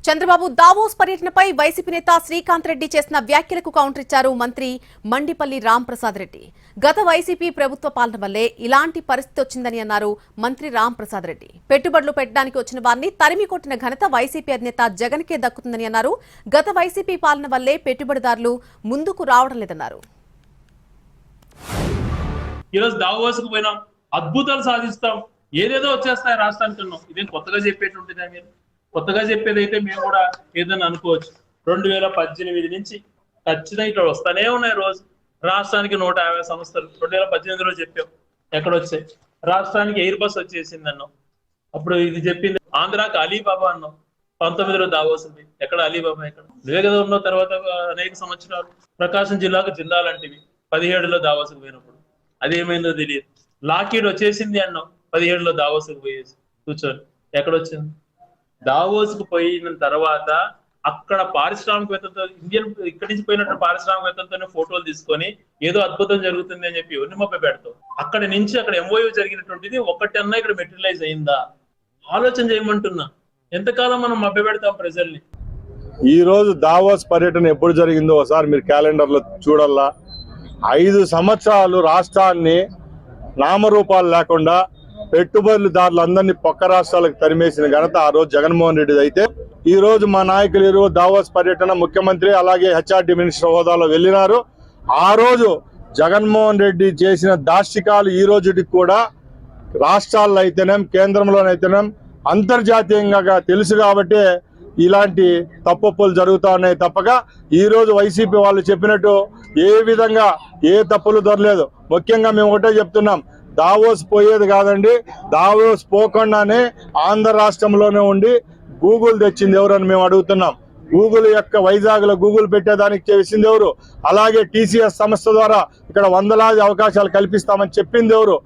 Chandrababu Davos పర్యటనపై YCP నేత శ్రీకాంత్ రెడ్డి చేసిన వ్యాఖ్యలకు కౌంటర్ ఇచ్చారు మంత్రి మండిపల్లి రాంప్రసాద్ రెడ్డి. గత వైసీపీ ప్రభుత్వ పాలన వల్లే ఇలాంటి పరిస్థితి వచ్చిందని అన్నారు మంత్రి రాంప్రసాద్ రెడ్డి. పెట్టుబడులు పెట్టడానికి వచ్చిన వారిని తరిమి కొట్టిన ఘనత వైసీపీ అధినేత జగన్ కే దక్కుతుందని అన్నారు. గత వైసీపీ పాలన వల్లే పెట్టుబడిదారులు ముందుకు రావడం లేదన్నారు. ఈరోజు దావోస్కు పోయినాం, అద్భుతాలు సాధిస్తాం, ఏదేదో వచ్చేస్తాయి రాష్ట్రానికి ఉన్నాం. ఇదేం కొత్తగా చెప్పేటువంటిదా? మీరు కొత్తగా చెప్పేది అయితే మేము కూడా ఏదైనా అనుకోవచ్చు. 2018 నుంచి ఖచ్చితంగా ఇక్కడ వస్తానే ఉన్నాయి. రోజు రాష్ట్రానికి 150 సంస్థలు 2018లో చెప్పాం, ఎక్కడొచ్చాయి? రాష్ట్రానికి ఎయిర్ బస్ వచ్చేసింది అన్నాం. అప్పుడు ఇది చెప్పింది ఆంధ్రాకి అలీబాబా అన్నాం. 19లో దావోస్ ఉంది, ఎక్కడ అలీబాబా? ఎక్కడ? నువ్వే కదా ఉన్నావు. తర్వాత అనేక సంవత్సరాలు ప్రకాశం జిల్లాకు జిల్లాలంటివి 17లో దావోస్కు పోయినప్పుడు అదేమైందో తెలియదు. లాకీడ్ వచ్చేసింది అన్నాం, 17లో దావోస్కు పోయేసి కూర్చొని ఎక్కడొచ్చింది? దావోస్కు పోయిన తర్వాత అక్కడ పారిశ్రామికవేత్తలతో ఇండియన్ ఇక్కడి నుంచి పోయినట్టు పారిశ్రామికవేత్తలతోనే ఫోటోలు తీసుకొని ఏదో అద్భుతం జరుగుతుంది అని చెప్పి ఎవరిని మభ్య పెడతాం. అక్కడి నుంచి అక్కడ ఎంఓయూ జరిగినటువంటిది ఒకటన్నా ఇక్కడ మెటీరియలైజ్ అయిందా? ఆలోచన చేయమంటున్నా. ఎంతకాలం మనం మభ్య పెడతాం ప్రజల్ని? ఈ రోజు దావోస్ పర్యటన ఎప్పుడు జరిగిందో ఒకసారి మీరు క్యాలెండర్ లో చూడాలా. 5 సంవత్సరాలు రాష్ట్రాన్ని నామరూపాలు లేకుండా పెట్టుబడుదారులందరినీ పక్క రాష్ట్రాలకు తరిమేసిన ఘనత ఆ రోజు జగన్మోహన్ రెడ్డిది. అయితే ఈ రోజు మా నాయకులు దావోస్ పర్యటన ముఖ్యమంత్రి అలాగే హెచ్ఆర్డి మినిస్టర్ హోదాలో వెళ్ళినారు. ఆ రోజు జగన్మోహన్ రెడ్డి చేసిన దాష్టికాలు ఈ రోజుకి కూడా రాష్ట్రాల్లో అయితేనేం కేంద్రంలోనైతేనేం అంతర్జాతీయంగా తెలుసు కాబట్టి ఇలాంటి తప్పులు జరుగుతా ఉన్నాయి తప్పక ఈ రోజు వైసీపీ వాళ్ళు చెప్పినట్టు ఏ విధంగా ఏ తప్పులు దొరలేదు. ముఖ్యంగా మేము ఒకటే చెప్తున్నాం, దావోస్ పోయేది కాదండి, దావోస్ పోకుండానే ఆంధ్ర రాష్ట్రంలోనే ఉండి గూగుల్ తెచ్చింది ఎవరని మేము అడుగుతున్నాం. గూగుల్ యొక్క వైజాగ్ లో గూగుల్ పెట్టేదానికి చేసింది ఎవరు? అలాగే టీసీఎస్ సంస్థ ద్వారా ఇక్కడ వందలాది అవకాశాలు కల్పిస్తామని చెప్పింది ఎవరు?